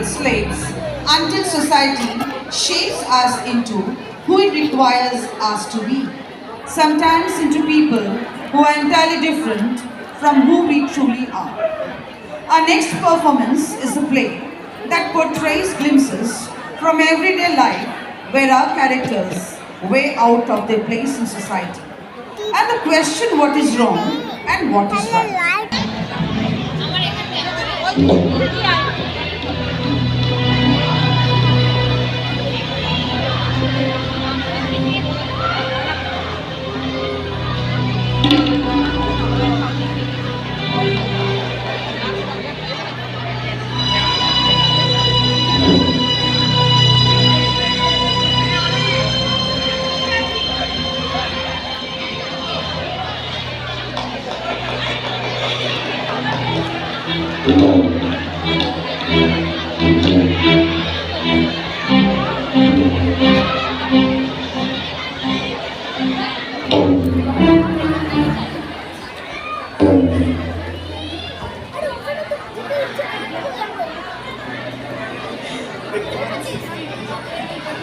slaves until society shapes us into who it requires us to be. Sometimes into people who are entirely different from who we truly are. Our next performance is a play that portrays glimpses from everyday life where our characters way out of their place in society and the question what is wrong and what is right.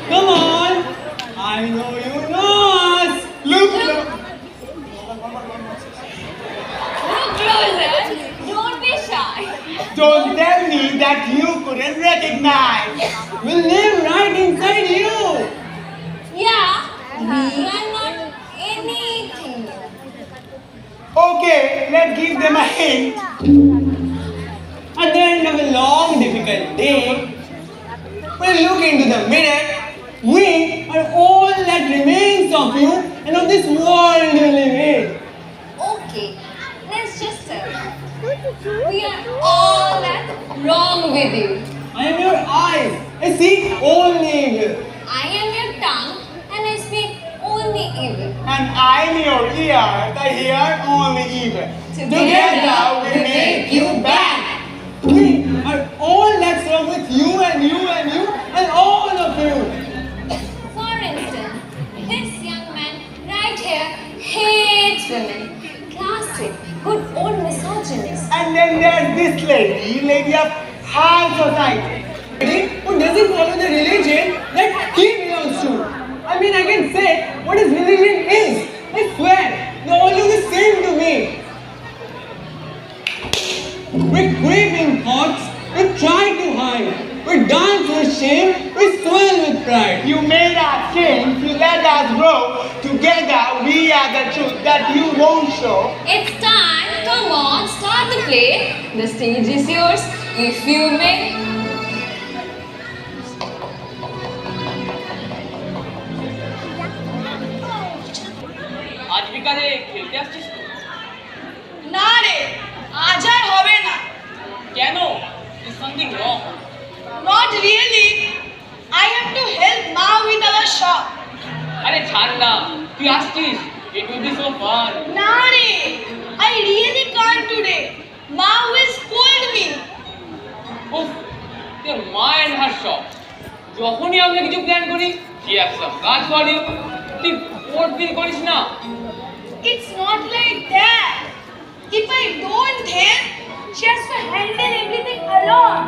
Come on! I know you know us! Look! Look closer. Don't be shy. Don't tell me that you couldn't recognize! We live right inside you! Yeah, we are not anything. Okay, let's give them a hint. At the end of a long, difficult day, when you look into the mirror, we are all that remains of you and of this world you live in. Okay, let's just tell. We are all that wrong with you. I am your eyes. I see only evil. I am your tongue and I speak only evil. And I am your ears. I hear only evil. Together we make you bad. We are all that's wrong with you and you and you and all of you. For instance, this young man right here hates women. Classic, good old misogynist. And then there's this lady of high society, who doesn't follow the religion that he belongs to. I mean, I can say what his religion is. I swear, they all look the same to me. We creep in thoughts, we try to hide. We dance with shame, we swell with pride. You made us change, you let us grow. Together we are the truth that you won't show. It's time, come on, start the play. The stage is yours, if you may. আজ বিকালে খেলতে আসছিস তো? না রে, আজ আর হবে না। কেন? Is something wrong? Not really. I have to help Ma with our shop. আরে ছাড় না, তুই আসছিস? It will be so fun. না রে, I really can't today. Ma will scold me. Oof, your মা and her shop. যখনই আমরা কিছু প্ল্যান করি, she has some কাজ for you. তুই বোর ফিল করিস না? It's not like that. If I don't help, she has to handle everything alone.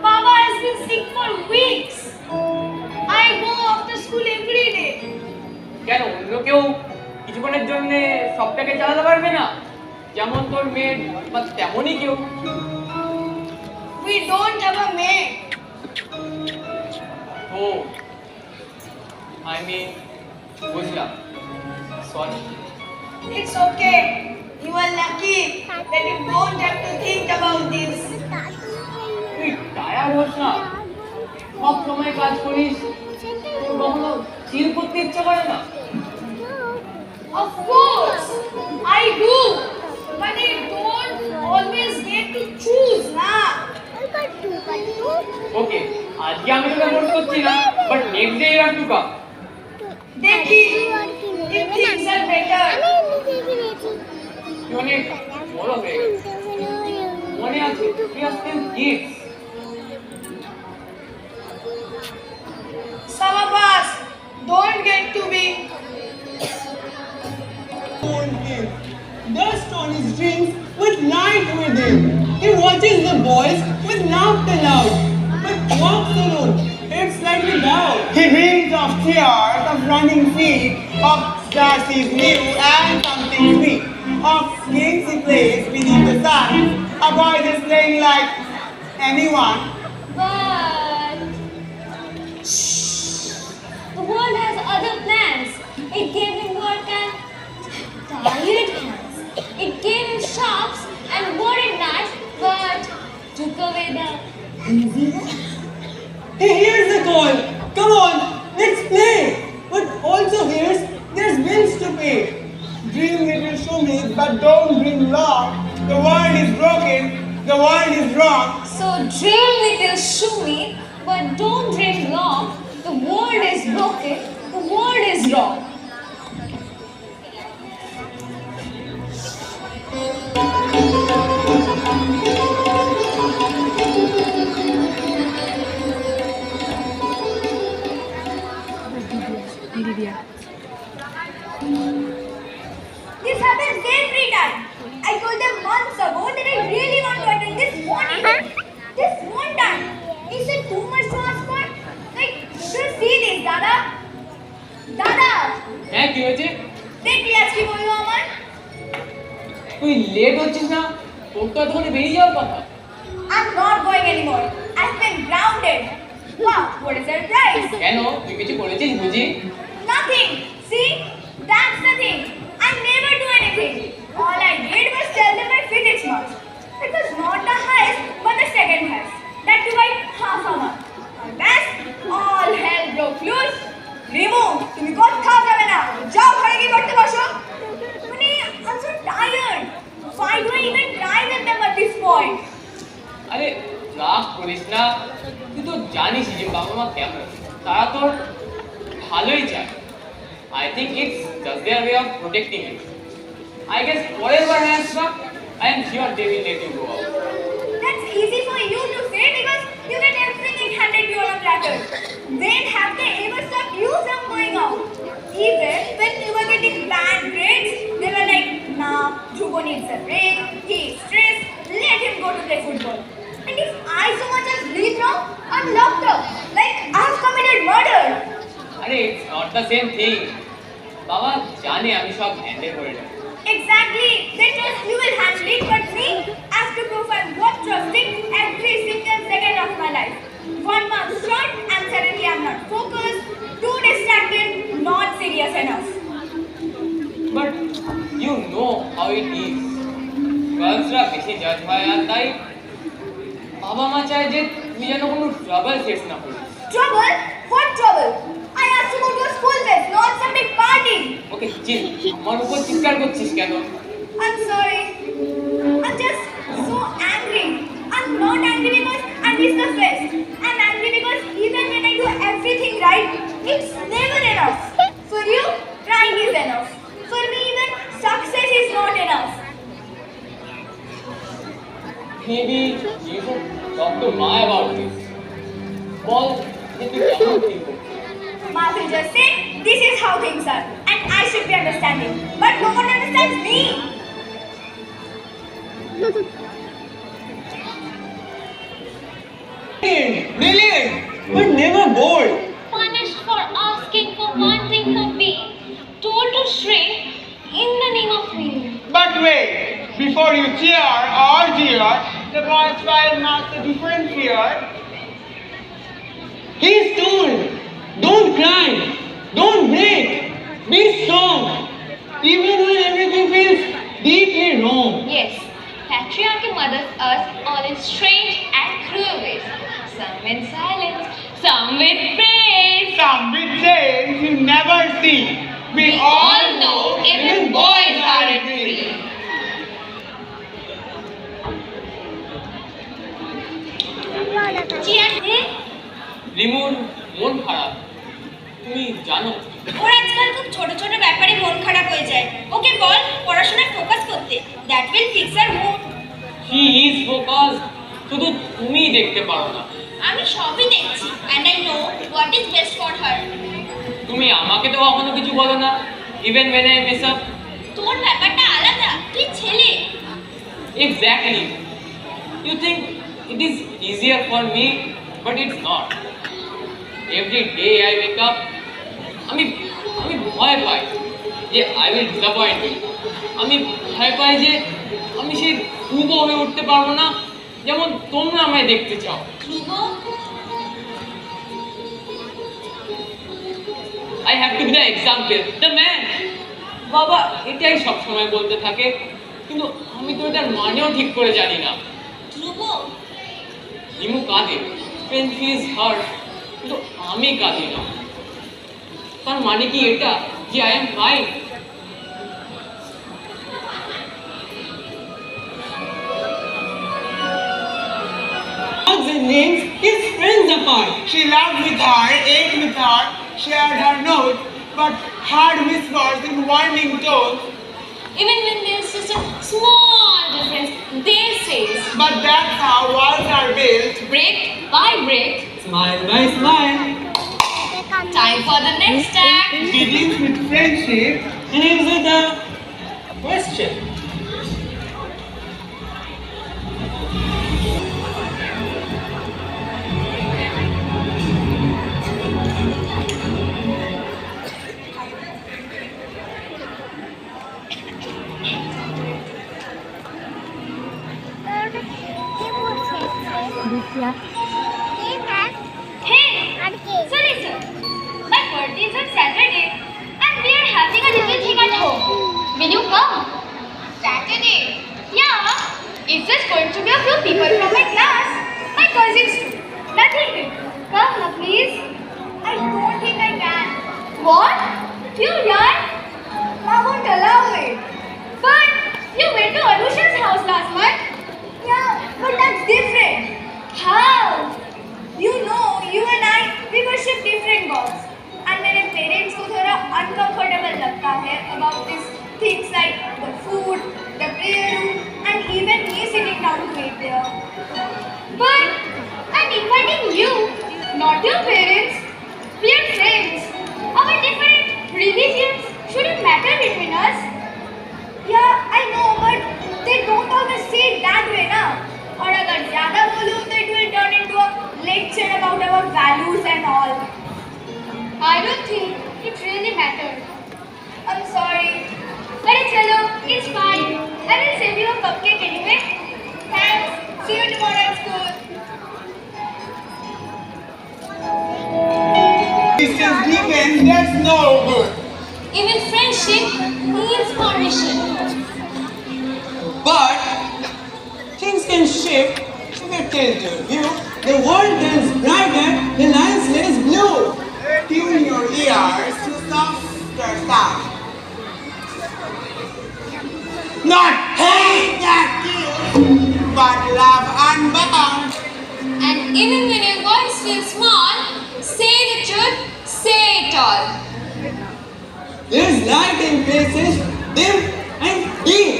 Baba has been sick for weeks. I go after school every day. কেন অন্য কেউ কিছুক্ষণের জন্য সবটাকে চালাতে পারবে না? যেমন তোর মেয়ে বা তেমনই কেউ। We don't have a maid. Oh, I mean, বুঝলাম। Sorry. It's okay. You are lucky that you don't have to think about this. তুই টায়ার হোস না, সব সময় কাজ করিস, তোর কখনো চিল করতে ইচ্ছা করে না? Of course, I do. But I don't always get to choose, na. ওকে, আজকে আমি তোকে নোট করছি না, but next day you have to come. Dekhi, if things are better. তুই অনেক বড় হয়ে গেছিস, মনে আছে তুই আর still kids. Some of us don't get to be. Dust on his dreams with light within. He watches the boys with laughter loud, but walks alone. It's like the bow. He dreams of tears, of running feet, of stars he's new and something sweet, of games he plays beneath the sun. A boy is playing like anyone. But the world has other plans. It gave him work and tired hands. It gave him shops and worried nights, but took away the easy ones. He hears the call. Come on, let's play. But also hears there's bills to pay. Dream little show me, but don't dream long. The world is broken. The world is wrong. So dream little shumi, but don't dream long. The world is broken. The world is wrong. This happens every time. I told them months ago that I really want to attend this one event. This one time. Is it too much to ask for? Like, do you see this, Dada? Dada! হ্যাঁ কি হয়েছে? দেখলি আজ কি বললো আমার? তুই late হচ্ছিস না? তোর তো এতক্ষণে বেরিয়ে যাওয়ার কথা। I'm not going anymore. I've been grounded. Wow, what is their price? কেন? তুই কিছু করেছিস বুঝি? Nothing. See? That's the thing. I never do anything. All I did was tell them my physics marks. It was not the highest, but the second highest. That too by half a mark. My best, all hell broke loose. Rimu, তুমি কোথাও যাবে না। যাও ঘরে গিয়ে পড়তে বসো। মানে, I'm so tired. Why do I even try with them at this point? আরে রাগ করিস না, তুই তো জানিসই যে বাবা মা কেমন, তারা তোর ভালোই চায়। I think it's just their way of protecting you. I guess whatever has struck, I am sure they will let you go out. That's easy for you to say because you get everything handed to you on a platter. When have they ever stopped you from going out? Even when you were getting bad grades, they were like, nah, Dhruvo needs a break, he's stressed, let him go to play football. And if I so much as breathe wrong, I'm locked up. Like I've committed murder. আরে it's not the same thing. বাবা জানে আমি সব handle করে নেব। Exactly. They trust you will handle it, but me, I have to prove I'm worth trusting every single second of my life. 1 month short, and suddenly I'm not focused, too distracted, not serious enough. But you know how it is. গার্লসরা বেশি জাজ হয় আর তাই বাবা মা চায় যে তুই যেন কোনো ট্রাবল ফেস না করিস। Trouble? What trouble? I asked to go to a school fest, not some big party. ওকে চিল, আমার উপর চিৎকার করছিস কেন? I'm sorry. I'm just so angry. I'm not angry because I miss the fest. I'm angry because even when I do everything right, it's never enough. For you, trying is enough. For me, even success is not enough. Maybe you should talk to Ma about this. বল যে তুই কেমন feel করছিস। Ma will just say, this is how things are, and I should be understanding. But no one understands me. Brilliant, but never bored. Punished for asking for one thing from me, told to shrink in the name of freedom. But wait, before you cheer or jeer, the boy's child marks a different fear. He's told, don't cry, don't break, be strong, even when everything feels deeply wrong. Yes, patriarchy mothers us all in strange and cruel ways. Some with silence, some with praise. Some with chains you never see. We all know even boys aren't free. রিমুর মন খারাপ, তুমি জানো? ওর আজকাল খুব ছোট ছোট ব্যাপারে মন খারাপ হয়ে যায়। ওকে বল পড়াশোনায় ফোকাস করতে। That will fix her mood. She is focused, শুধু তুমি দেখতে পারো না। আমি সবই দেখছি and I know what is best for her. তুমি আমাকে তো কখনো কিছু বলো না, even when I mess up. তোর ব্যাপারটা আলাদা, তুই ছেলে। Exactly. You think it is easier for me, but it's not. Every day I wake up, আমি আমি ভয় পাই যে আই উইল ডিসঅ্যাপয়েন্ট ইউ। আমি ভয় পাই যে আমি সেই ধ্রুব হয়ে উঠতে পারবো না যেমন তোমরা আমায় দেখতে চাও। ধ্রুব, I have to be the example, the man. বাবা এটাই সব সময় বলতে থাকে, কিন্তু আমি তো এটার মানেও ঠিক করে জানি না। ধ্রুব, হিমু কাঁদে, when he is hurt, কিন্তু আমি কাঁদি না। তার মানে কি এটা যে I am fine? Hugs and names his friends apart. She laughed with her, ate with her, shared her notes, but had whispers in warning tones. even when there's just a small difference, they say, But that's how walls are built. brick by brick, Smile by smile. time for the next act. Begins with friendship. And ends with a question. Hey, so listen, my birthday is on Saturday and we are having a little thing at home. Will you come? Saturday? Yeah, it's just going to be a few people from my class, my cousins too. Nothing big. Come now, please. I don't think I can. What? You young? I won't allow it. But you went to Anusha's house last month. Yeah, but that's different. How? You know, you and I, we worship different gods. And मेरे parents को थोड़ा uncomfortable लगता है about these things like the food, the prayer room, and even me sitting down to eat there. But I'm inviting you, not your parents. We are friends. Our different religions shouldn't matter between us. Yeah, I know, but they don't always say it that way, na? और अगर ज़्यादा बोलूँ तो it will turn into a lecture about our values and all. I don't think it really matters. I'm sorry. But chalo, it's fine. I will save you a cupcake anyway. Thanks. See you tomorrow at school. Distance deepens, that's no good. Even friendship needs permission. But things can shift. If I tilt your view, the world turns brighter, the line stays blue. Tune your ears to softer sound. Not hate that kills, but love unbound. And even when your voice feels small, say the truth, say it all. There's light in places dim and deep.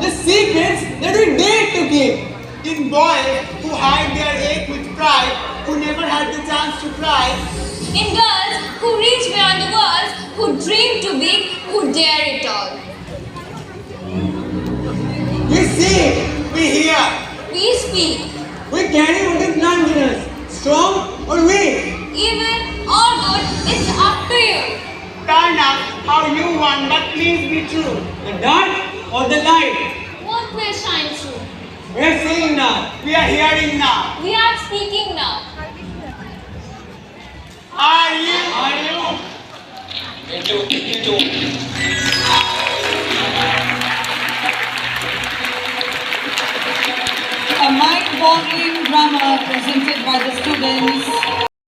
The secrets that we dare to keep. In boys who hide their ache with pride, who never had the chance to cry. In girls who reach beyond the walls, who dream to be, who dare it all. We see, we hear. We speak, We carry what is planned in us, strong or weak. even or good, it's up to you. Turn out how you want, but please be true. The dark or the light. What will shine through? We're seeing now. We are hearing now. We are speaking now. Are you? A mind-boggling drama presented by the students.